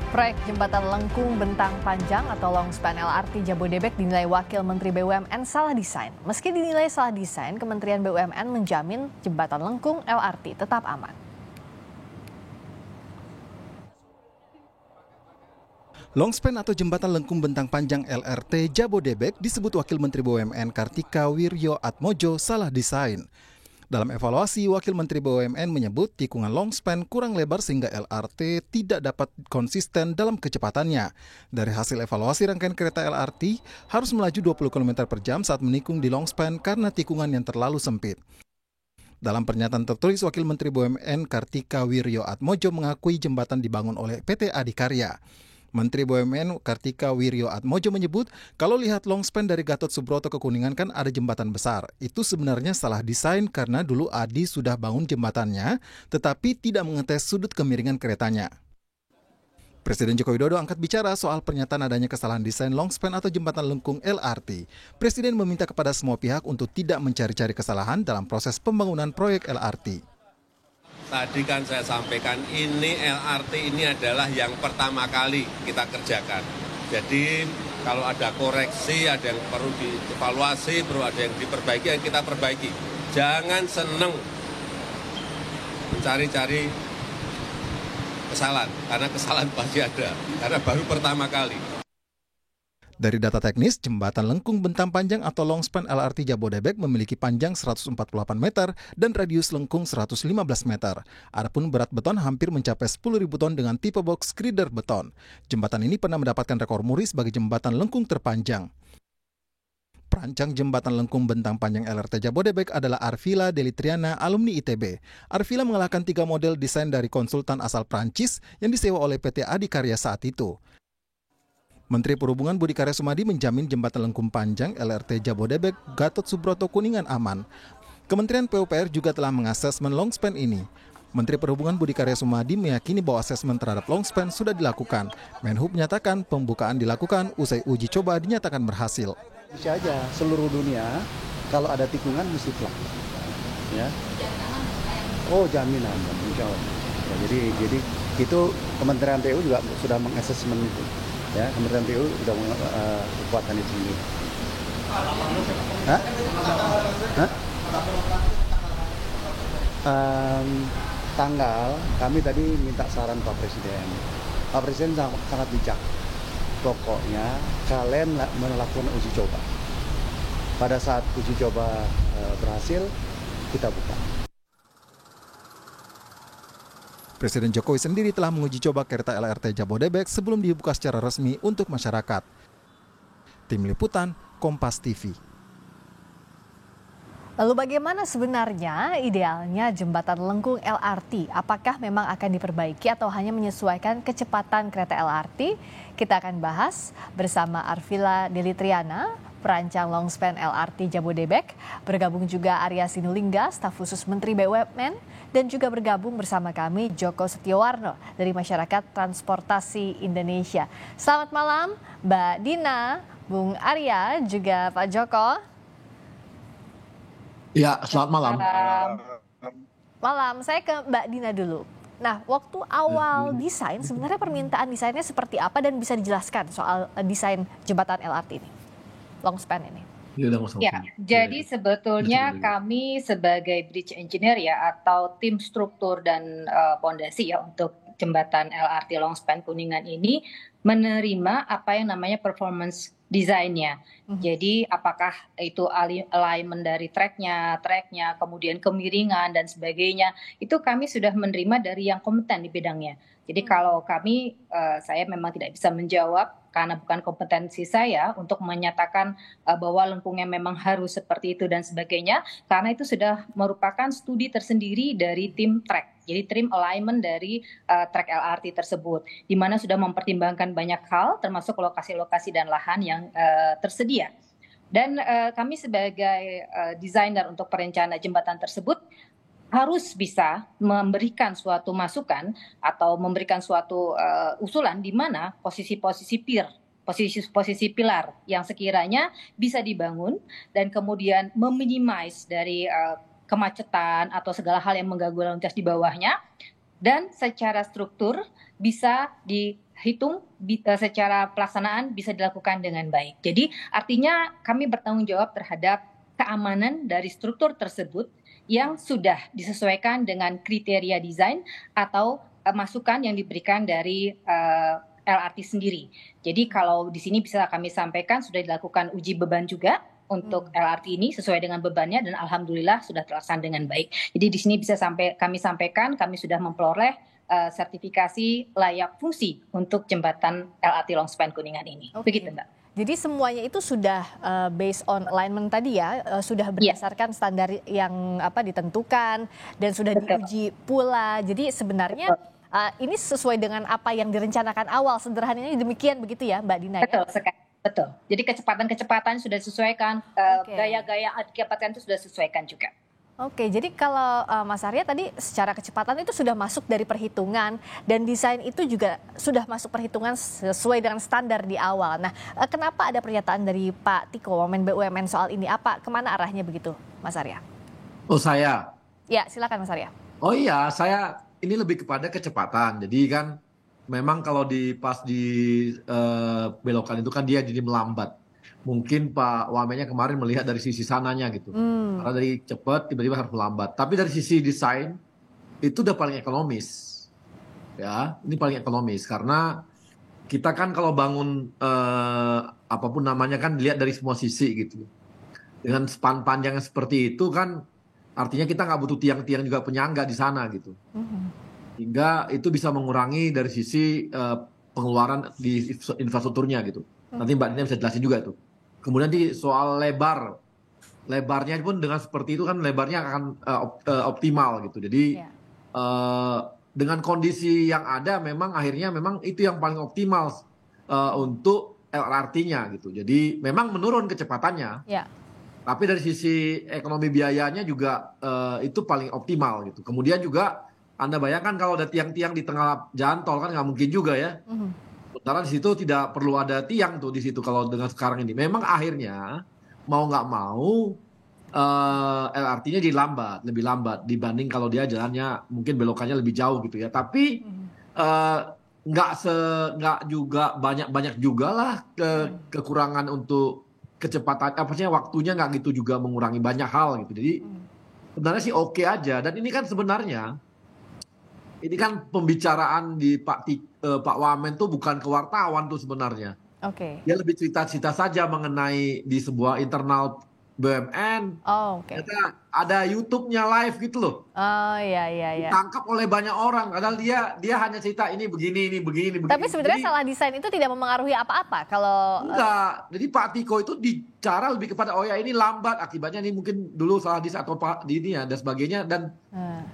Proyek jembatan lengkung bentang panjang atau longspan LRT Jabodebek dinilai Wakil Menteri BUMN salah desain. Meski dinilai salah desain, Kementerian BUMN menjamin jembatan lengkung LRT tetap aman. Longspan atau jembatan lengkung bentang panjang LRT Jabodebek disebut Wakil Menteri BUMN Kartika Wirjoatmojo salah desain. Dalam evaluasi, Wakil Menteri BUMN menyebut tikungan longspan kurang lebar sehingga LRT tidak dapat konsisten dalam kecepatannya. Dari hasil evaluasi, rangkaian kereta LRT harus melaju 20 km per jam saat menikung di longspan karena tikungan yang terlalu sempit. Dalam pernyataan tertulis, Wakil Menteri BUMN Kartika Wirjoatmojo mengakui jembatan dibangun oleh PT Adikarya. Menteri BUMN Kartika Wirjoatmojo menyebut kalau lihat longspan dari Gatot Subroto ke Kuningan kan ada jembatan besar. Itu sebenarnya salah desain karena dulu Adi sudah bangun jembatannya tetapi tidak mengetes sudut kemiringan keretanya. Presiden Joko Widodo angkat bicara soal pernyataan adanya kesalahan desain longspan atau jembatan lengkung LRT. Presiden meminta kepada semua pihak untuk tidak mencari-cari kesalahan dalam proses pembangunan proyek LRT. Tadi kan saya sampaikan ini LRT ini adalah yang pertama kali kita kerjakan. Jadi kalau ada koreksi, ada yang perlu dievaluasi, perlu ada yang diperbaiki, yang kita perbaiki. Jangan seneng mencari-cari kesalahan, karena kesalahan pasti ada, karena baru pertama kali. Dari data teknis, jembatan lengkung bentang panjang atau longspan LRT Jabodebek memiliki panjang 148 meter dan radius lengkung 115 meter. Adapun berat beton hampir mencapai 10.000 ton dengan tipe box girder beton. Jembatan ini pernah mendapatkan rekor muri sebagai jembatan lengkung terpanjang. Perancang jembatan lengkung bentang panjang LRT Jabodebek adalah Arvila Delitriana, alumni ITB. Arvila mengalahkan 3 model desain dari konsultan asal Prancis yang disewa oleh PT Adikarya saat itu. Menteri Perhubungan Budi Karya Sumadi menjamin jembatan lengkung panjang LRT Jabodebek Gatot Subroto Kuningan aman. Kementerian PUPR juga telah mengasesmen longspan ini. Menteri Perhubungan Budi Karya Sumadi meyakini bahwa asesmen terhadap longspan sudah dilakukan. Menhub menyatakan pembukaan dilakukan usai uji coba dinyatakan berhasil. Bisa aja seluruh dunia kalau ada tikungan mesti flat. Ya. Oh jaminan, insya Allah. Ya, jadi itu Kementerian PU juga sudah mengasesmen itu. Ya, Kementerian PU sudah kekuatan itu sendiri. Tanggal kami tadi minta saran Pak Presiden. Pak Presiden sangat bijak. Pokoknya kalian melakukan uji coba. Pada saat uji coba berhasil, kita buka. Presiden Jokowi sendiri telah menguji coba kereta LRT Jabodebek sebelum dibuka secara resmi untuk masyarakat. Tim Liputan, Kompas TV. Lalu bagaimana sebenarnya idealnya jembatan lengkung LRT? Apakah memang akan diperbaiki atau hanya menyesuaikan kecepatan kereta LRT? Kita akan bahas bersama Arvila Delitriana, perancang longspan LRT Jabodebek. Bergabung juga Arya Sinulinga, staf khusus Menteri BUMN. Dan juga bergabung bersama kami Joko Setiowarno dari Masyarakat Transportasi Indonesia. Selamat malam Mbak Dina, Bung Arya, juga Pak Joko. Ya, selamat malam. Malam, saya ke Mbak Dina dulu. Nah, waktu awal desain, sebenarnya permintaan desainnya seperti apa dan bisa dijelaskan soal desain jembatan LRT ini, longspan ini? Ya, jadi sebetulnya kami sebagai bridge engineer ya atau tim struktur dan pondasi ya untuk jembatan LRT longspan Kuningan ini menerima apa yang namanya performance desainnya. Jadi apakah itu alignment dari treknya, kemudian kemiringan dan sebagainya, itu kami sudah menerima dari yang kompeten di bidangnya. Jadi kalau kami, saya memang tidak bisa menjawab karena bukan kompetensi saya untuk menyatakan bahwa lengkungnya memang harus seperti itu dan sebagainya, karena itu sudah merupakan studi tersendiri dari tim trek. Jadi tim alignment dari trek LRT tersebut, di mana sudah mempertimbangkan banyak hal, termasuk lokasi-lokasi dan lahan yang tersedia. Dan kami sebagai desainer untuk perencana jembatan tersebut harus bisa memberikan suatu masukan atau memberikan suatu usulan di mana posisi-posisi pilar yang sekiranya bisa dibangun dan kemudian meminimize dari kemacetan atau segala hal yang mengganggu lalu lintas di bawahnya dan secara struktur bisa dihitung, secara pelaksanaan bisa dilakukan dengan baik. Jadi artinya kami bertanggung jawab terhadap keamanan dari struktur tersebut yang sudah disesuaikan dengan kriteria desain atau masukan yang diberikan dari LRT sendiri. Jadi kalau di sini bisa kami sampaikan sudah dilakukan uji beban juga untuk LRT ini sesuai dengan bebannya dan alhamdulillah sudah terlaksana dengan baik. Jadi di sini bisa kami sampaikan kami sudah memperoleh sertifikasi layak fungsi untuk jembatan LRT Longspan Kuningan ini. Begitu, Mbak. Jadi semuanya itu sudah based on alignment tadi ya, sudah berdasarkan standar yang ditentukan dan sudah diuji pula. Jadi sebenarnya ini sesuai dengan apa yang direncanakan awal, sederhananya demikian begitu ya Mbak Dina? Betul sekali. Betul. Jadi kecepatan sudah disesuaikan, gaya-gaya kecepatan itu sudah disesuaikan juga. Oke, jadi kalau Mas Arya tadi secara kecepatan itu sudah masuk dari perhitungan dan desain itu juga sudah masuk perhitungan sesuai dengan standar di awal. Nah, kenapa ada pernyataan dari Pak Tiko, Wamen BUMN soal ini? Kemana arahnya begitu, Mas Arya? Oh saya? Ya, silakan Mas Arya. Oh iya, saya ini lebih kepada kecepatan. Jadi kan memang kalau pas di belokan itu kan dia jadi melambat. Mungkin Pak Wamennya kemarin melihat dari sisi sananya gitu. Karena dari cepat tiba-tiba harus melambat. Tapi dari sisi desain itu udah paling ekonomis. Ya, ini paling ekonomis karena kita kan kalau bangun apapun namanya kan dilihat dari semua sisi gitu. Dengan span panjangnya seperti itu kan artinya kita nggak butuh tiang-tiang juga penyangga di sana gitu. Hingga itu bisa mengurangi dari sisi pengeluaran di infrastrukturnya gitu. Nanti Mbak Dina bisa jelasin juga tuh. Kemudian di soal lebarnya pun dengan seperti itu kan lebarnya akan optimal gitu. Jadi dengan kondisi yang ada memang akhirnya memang itu yang paling optimal untuk LRT-nya gitu. Jadi memang menurun kecepatannya. Tapi dari sisi ekonomi biayanya juga itu paling optimal gitu. Kemudian juga Anda bayangkan kalau ada tiang-tiang di tengah jalan tol kan nggak mungkin juga ya. Sementara di situ tidak perlu ada tiang tuh di situ kalau dengan sekarang ini. Memang akhirnya mau nggak mau LRT-nya jadi lebih lambat dibanding kalau dia jalannya mungkin belokannya lebih jauh gitu ya. Tapi nggak juga banyak juga lah kekurangan untuk kecepatan. Maksudnya waktunya nggak gitu juga mengurangi banyak hal gitu. Jadi sebenarnya sih oke aja. Dan ini kan sebenarnya ini kan pembicaraan di Pak Wamen tuh bukan ke wartawan tuh sebenarnya. Dia lebih cerita-cerita saja mengenai di sebuah internal BUMN. Ternyata ada YouTube-nya live gitu loh. Iya. Ditangkap oleh banyak orang. Padahal dia hanya cerita ini begini. Tapi sebenarnya salah desain itu tidak mempengaruhi apa-apa kalau enggak. Jadi Pak Tiko itu bicara lebih kepada ini lambat akibatnya ini mungkin dulu salah desain atau Pak ini ya dan sebagainya dan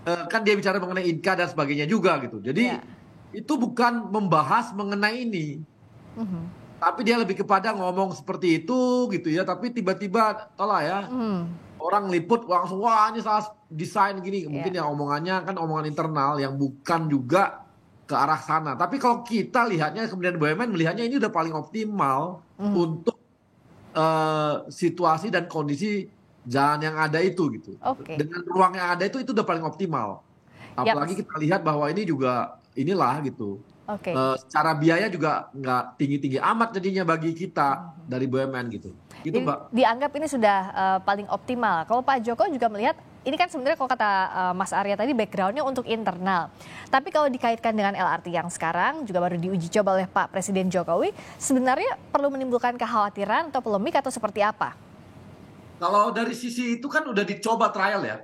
kan dia bicara mengenai Inka dan sebagainya juga gitu. Jadi itu bukan membahas mengenai ini. Tapi dia lebih kepada ngomong seperti itu gitu ya. Tapi tiba-tiba orang liput langsung wah ini salah desain gini. Mungkin ya omongannya kan omongan internal yang bukan juga ke arah sana. Tapi kalau kita lihatnya kemudian BUMN melihatnya ini udah paling optimal untuk situasi dan kondisi jalan yang ada itu gitu. Dengan ruang yang ada itu udah paling optimal. Apalagi kita lihat bahwa ini juga inilah gitu. Secara biaya juga nggak tinggi-tinggi amat jadinya bagi kita dari BUMN gitu. Gitu Mbak. Dianggap ini sudah paling optimal. Kalau Pak Joko juga melihat, ini kan sebenarnya kalau kata Mas Arya tadi backgroundnya untuk internal. Tapi kalau dikaitkan dengan LRT yang sekarang juga baru diuji coba oleh Pak Presiden Jokowi, sebenarnya perlu menimbulkan kekhawatiran atau polemik atau seperti apa? Kalau dari sisi itu kan udah dicoba trial ya.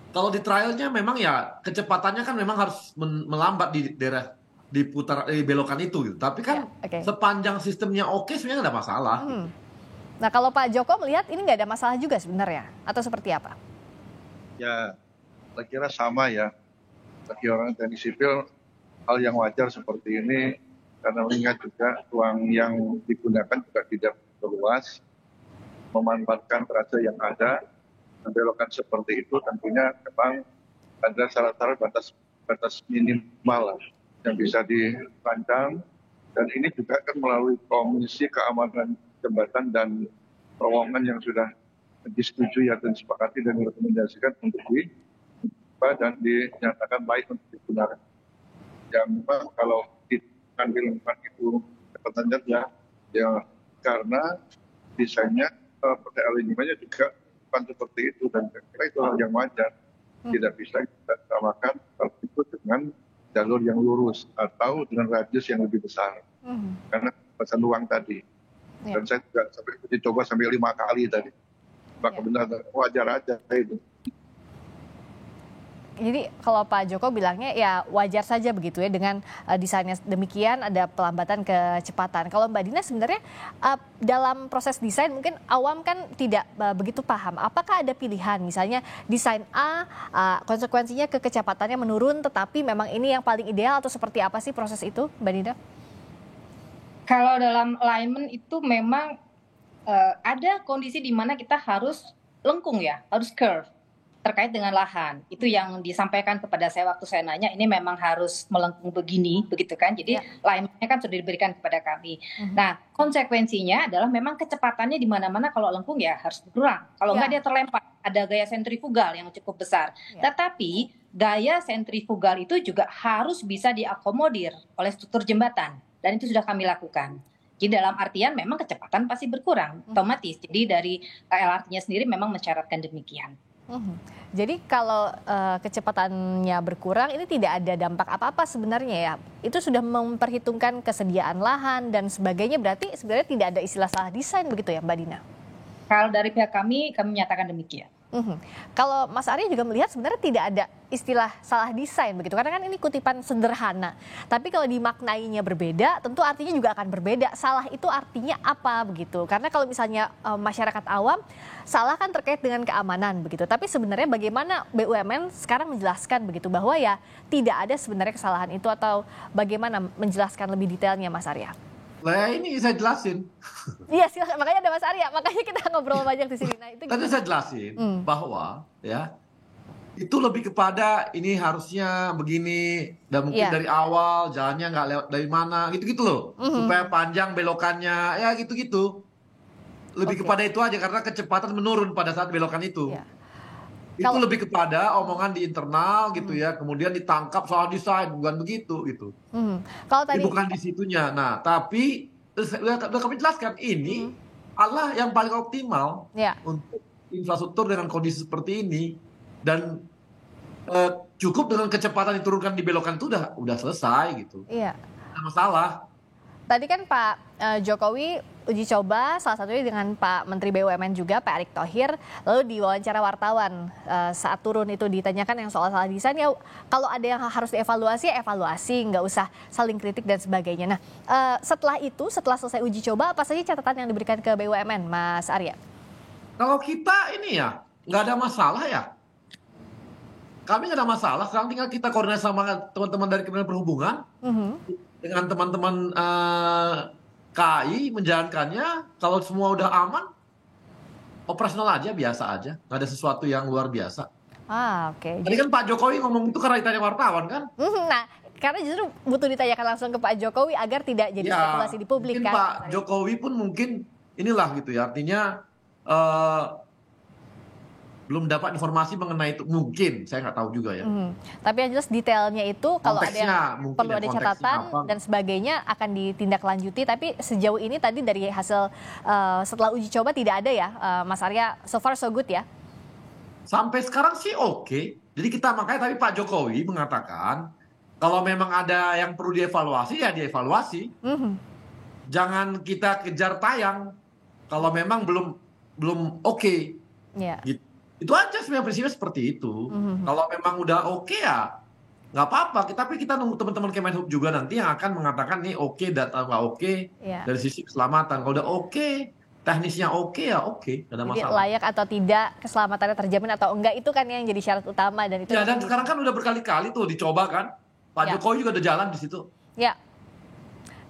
Kalau di trialnya memang ya kecepatannya kan memang harus melambat di daerah di belokan itu gitu. Tapi kan sepanjang sistemnya oke sebenarnya nggak ada masalah. Nah kalau Pak Joko melihat ini nggak ada masalah juga sebenarnya atau seperti apa? Ya, saya kira sama ya. Bagi orang teknik sipil hal yang wajar seperti ini karena mengingat juga ruang yang digunakan juga tidak luas, memanfaatkan trase yang ada, belokan seperti itu tentunya memang ada syarat-syarat batas minimal yang bisa dirancang dan ini juga kan melalui Komisi Keamanan Jembatan dan Terowongan yang sudah disetujui atau disepakati dan direkomendasikan untuk dan dinyatakan baik untuk digunakan. Yang memang kalau diambil itu kecepatannya ya karena desainnya aerodinamikanya juga bukan seperti itu, dan saya kira itu hal yang wajar. Tidak bisa kita samakan hal itu dengan jalur yang lurus atau dengan radius yang lebih besar, karena kebebasan ruang tadi. Dan saya juga sampai dicoba sampai 5 kali tadi. Maka benar wajar aja itu. Jadi kalau Pak Joko bilangnya ya wajar saja begitu ya dengan desainnya demikian, ada pelambatan kecepatan. Kalau Mbak Dina sebenarnya dalam proses desain mungkin awam kan tidak begitu paham. Apakah ada pilihan misalnya desain A konsekuensinya kecepatannya menurun tetapi memang ini yang paling ideal atau seperti apa sih proses itu Mbak Dina? Kalau dalam alignment itu memang ada kondisi di mana kita harus lengkung ya, harus curve. Terkait dengan lahan, itu yang disampaikan kepada saya waktu saya nanya, ini memang harus melengkung begini, begitu kan? Jadi alignment-nya kan sudah diberikan kepada kami. Nah, konsekuensinya adalah memang kecepatannya di mana-mana kalau lengkung ya harus berkurang. Kalau enggak dia terlempar, ada gaya sentrifugal yang cukup besar. Tetapi gaya sentrifugal itu juga harus bisa diakomodir oleh struktur jembatan, dan itu sudah kami lakukan. Jadi dalam artian memang kecepatan pasti berkurang, otomatis. Jadi dari LRT-nya sendiri memang mensyaratkan demikian. Jadi kalau kecepatannya berkurang ini tidak ada dampak apa-apa sebenarnya ya. Itu sudah memperhitungkan kesediaan lahan dan sebagainya, berarti sebenarnya tidak ada istilah salah desain begitu ya Mbak Dina? Kalau dari pihak kami menyatakan demikian. Kalau Mas Arya juga melihat sebenarnya tidak ada istilah salah desain begitu, karena kan ini kutipan sederhana. Tapi kalau dimaknainya berbeda, tentu artinya juga akan berbeda. Salah itu artinya apa begitu? Karena kalau misalnya masyarakat awam, salah kan terkait dengan keamanan begitu. Tapi sebenarnya bagaimana BUMN sekarang menjelaskan begitu bahwa ya tidak ada sebenarnya kesalahan itu, atau bagaimana menjelaskan lebih detailnya Mas Arya? Nah ini saya jelasin. Iya silakan, makanya ada Mas Arya, makanya kita ngobrol banyak di sini. Nah, itu tadi saya jelasin bahwa ya itu lebih kepada ini harusnya begini, dan mungkin dari awal jalannya nggak lewat dari mana gitu-gitu loh, supaya panjang belokannya ya gitu-gitu. Lebih kepada itu aja, karena kecepatan menurun pada saat belokan itu. Itu lebih kepada omongan di internal gitu ya, kemudian ditangkap soal desain, bukan begitu gitu. Kalau tadi bukan di situnya. Nah, tapi sudah kami jelaskan ini adalah yang paling optimal untuk infrastruktur dengan kondisi seperti ini, dan cukup dengan kecepatan diturunkan di belokan itu udah selesai gitu. Tidak masalah. Tadi kan Pak Jokowi uji coba salah satunya dengan Pak Menteri BUMN juga, Pak Erick Thohir, lalu di wawancara wartawan saat turun itu ditanyakan yang soal salah desain, ya kalau ada yang harus dievaluasi ya evaluasi, nggak usah saling kritik dan sebagainya. Nah setelah itu, setelah selesai uji coba, apa saja catatan yang diberikan ke BUMN Mas Arya? Kalau kita ini ya nggak ada masalah ya. Kami nggak ada masalah, sekarang tinggal kita koordinasi sama teman-teman dari Kementerian Perhubungan, dengan teman-teman KAI menjalankannya. Kalau semua udah aman, operasional aja, biasa aja, nggak ada sesuatu yang luar biasa. Oke. Tadi kan Pak Jokowi ngomong itu karena ditanya wartawan kan? Nah, karena justru butuh ditanyakan langsung ke Pak Jokowi agar tidak jadi spekulasi di publik mungkin kan. Pak Jokowi pun mungkin inilah gitu ya, artinya belum dapat informasi mengenai itu, mungkin saya nggak tahu juga ya. Tapi yang jelas detailnya itu kalau ada yang perlu ada catatan dan sebagainya akan ditindaklanjuti. Tapi sejauh ini tadi dari hasil setelah uji coba tidak ada ya, Mas Arya, so far so good ya? Sampai sekarang sih oke. Jadi kita makanya tadi Pak Jokowi mengatakan kalau memang ada yang perlu dievaluasi ya dievaluasi. Jangan kita kejar tayang kalau memang belum oke. Gitu. Itu aja sebenarnya prinsipnya seperti itu. Kalau memang udah oke ya nggak apa-apa. Tapi kita nunggu teman-teman Kemenhub juga nanti yang akan mengatakan nih oke, data nggak oke dari sisi keselamatan. Kalau udah oke, teknisnya oke ya oke, nggak ada masalah. Jadi layak atau tidak, keselamatannya terjamin atau enggak, itu kan yang jadi syarat utama. Dan itu ya, dan sekarang kan udah berkali-kali tuh dicoba kan. Pak Jokowi juga udah jalan di situ. Ya.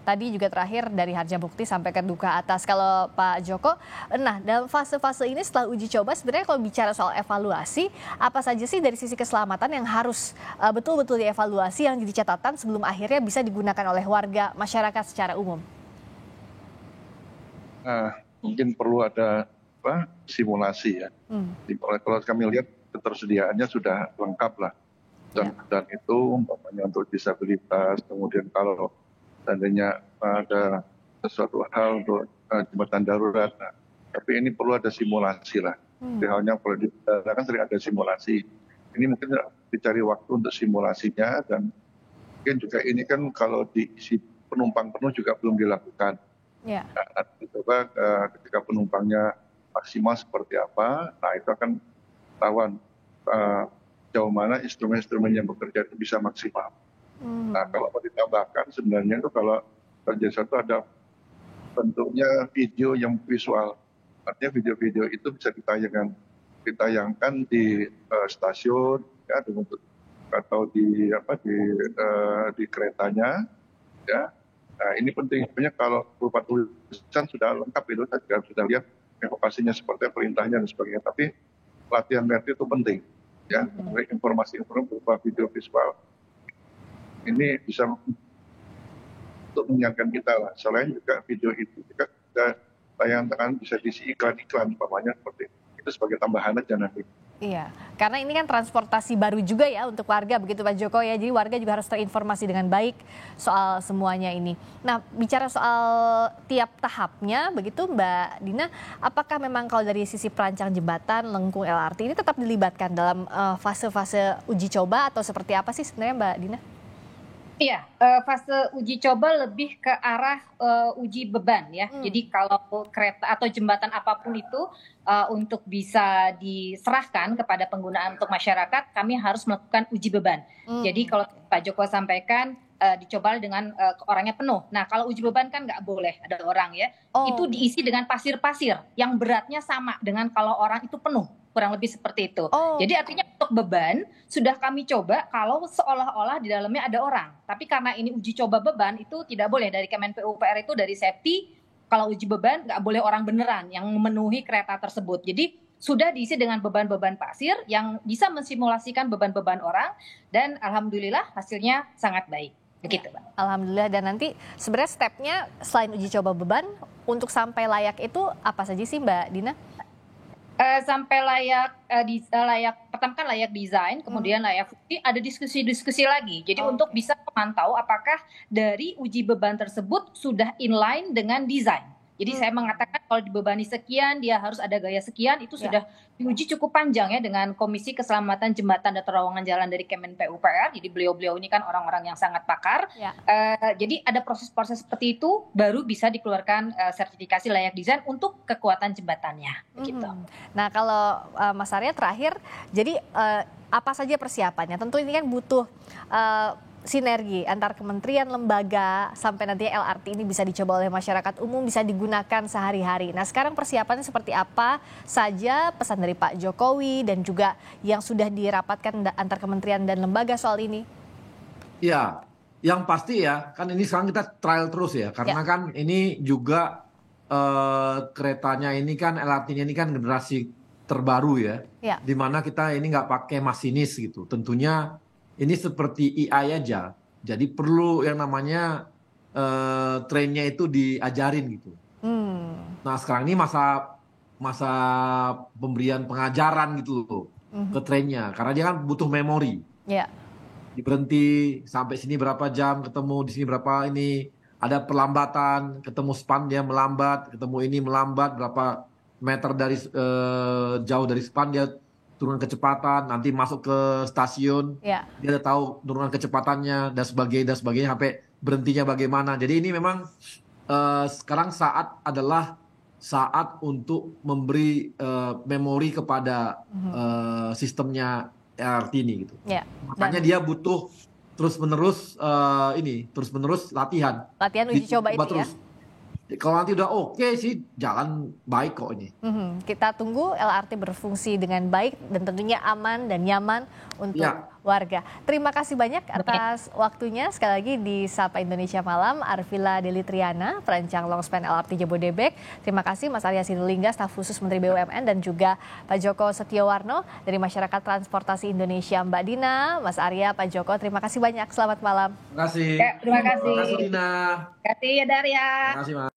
Tadi juga terakhir dari Harjamukti sampai ke Duka Atas. Kalau Pak Joko, nah dalam fase-fase ini setelah uji coba sebenarnya kalau bicara soal evaluasi, apa saja sih dari sisi keselamatan yang harus betul-betul dievaluasi, yang jadi catatan sebelum akhirnya bisa digunakan oleh warga masyarakat secara umum? Nah, mungkin perlu ada simulasi ya. Kalau kami lihat ketersediaannya sudah lengkap lah. Dan itu umpamanya untuk disabilitas, kemudian kalau seandainya ada sesuatu hal untuk jembatan darurat. Nah, tapi ini perlu ada simulasi lah. Halnya kalau di daerah kan sering ada simulasi. Ini mungkin dicari waktu untuk simulasinya, dan mungkin juga ini kan kalau diisi penumpang penuh juga belum dilakukan. Ya. Nah, nanti coba ketika penumpangnya maksimal seperti apa, nah itu akan tahuan jauh mana instrumen-instrumen yang bekerja itu bisa maksimal. Nah, kalau mau ditambahkan sebenarnya itu kalau terjadi satu ada bentuknya video yang visual. Artinya video-video itu bisa ditayangkan di stasiun, ya, atau di keretanya, ya. Nah, ini penting. Sebenarnya kalau berupa tulisan sudah lengkap itu, saya juga sudah lihat evokasinya seperti perintahnya dan sebagainya. Tapi latihan itu penting, ya. Informasi-informasi berupa video visual ini bisa untuk mengingatkan kita lah. Selain juga video itu juga tayangan bisa diisi iklan-iklan, umpamanya seperti itu sebagai tambahan aja nanti. Iya, karena ini kan transportasi baru juga ya untuk warga, begitu Pak Joko ya. Jadi warga juga harus terinformasi dengan baik soal semuanya ini. Nah, bicara soal tiap tahapnya, begitu Mbak Dina, apakah memang kalau dari sisi perancang jembatan Lengkung LRT ini tetap dilibatkan dalam fase-fase uji coba atau seperti apa sih sebenarnya Mbak Dina? Iya, fase uji coba lebih ke arah uji beban ya. Jadi kalau kereta atau jembatan apapun itu untuk bisa diserahkan kepada penggunaan untuk masyarakat, kami harus melakukan uji beban. Jadi kalau Pak Joko sampaikan dicoba dengan orangnya penuh. Nah, kalau uji beban kan nggak boleh ada orang ya. Itu diisi dengan pasir-pasir yang beratnya sama dengan kalau orang itu penuh. Kurang lebih seperti itu. Jadi artinya untuk beban sudah kami coba kalau seolah-olah di dalamnya ada orang. Tapi karena ini uji coba beban itu tidak boleh, dari Kemenpupr itu dari safety, kalau uji beban nggak boleh orang beneran yang memenuhi kereta tersebut. Jadi sudah diisi dengan beban-beban pasir yang bisa mensimulasikan beban-beban orang, dan alhamdulillah hasilnya sangat baik. Begitu, Pak. Alhamdulillah. Dan nanti sebenarnya stepnya selain uji coba beban, untuk sampai layak itu apa saja sih Mbak Dina? Sampai pertama kan layak desain, kemudian layak fungsi, ada diskusi-diskusi lagi. Jadi untuk bisa memantau apakah dari uji beban tersebut sudah inline dengan desain. Jadi saya mengatakan kalau dibebani sekian, dia harus ada gaya sekian, itu sudah diuji cukup panjang ya dengan Komisi Keselamatan Jembatan dan Terowongan Jalan dari Kemenpupr. Jadi beliau-beliau ini kan orang-orang yang sangat pakar. Jadi ada proses-proses seperti itu, baru bisa dikeluarkan sertifikasi layak desain untuk kekuatan jembatannya. Begitu. Nah, kalau Mas Arya terakhir, jadi apa saja persiapannya? Tentu ini kan butuh sinergi antar kementerian, lembaga, sampai nanti LRT ini bisa dicoba oleh masyarakat umum, bisa digunakan sehari-hari. Nah, sekarang persiapannya seperti apa saja, pesan dari Pak Jokowi dan juga yang sudah dirapatkan antar kementerian dan lembaga soal ini? Ya, yang pasti ya, kan ini sekarang kita trial terus ya, karena kan ini juga keretanya ini kan, LRT-nya ini kan generasi terbaru ya, di mana kita ini nggak pakai masinis gitu. Tentunya ini seperti AI aja, jadi perlu yang namanya trainnya itu diajarin gitu. Nah, sekarang ini masa pemberian pengajaran gitu loh ke trainnya, karena dia kan butuh memori. Diberhenti sampai sini berapa jam, ketemu di sini berapa ini, ada perlambatan, ketemu span dia melambat, ketemu ini melambat berapa meter dari jauh dari span dia turun kecepatan, nanti masuk ke stasiun, dia udah tahu turunan kecepatannya dan sebagainya sampai berhentinya bagaimana. Jadi ini memang sekarang adalah saat untuk memberi memori kepada sistemnya LRT ini gitu. Makanya dia butuh terus-menerus latihan. Latihan uji coba itu terus. Kalau nanti udah oke sih, jalan baik kok ini. Kita tunggu LRT berfungsi dengan baik dan tentunya aman dan nyaman untuk warga. Terima kasih banyak atas waktunya. Sekali lagi di Sapa Indonesia Malam, Arvila Delitriana, perancang Longspan LRT Jabodebek. Terima kasih Mas Arya Sinulinga, staf khusus Menteri BUMN, dan juga Pak Joko Setiowarno dari Masyarakat Transportasi Indonesia. Mbak Dina, Mas Arya, Pak Joko, terima kasih banyak. Selamat malam. Terima kasih. Terima kasih. Terima kasih Dina. Terima kasih ya Daria. Terima kasih Mas.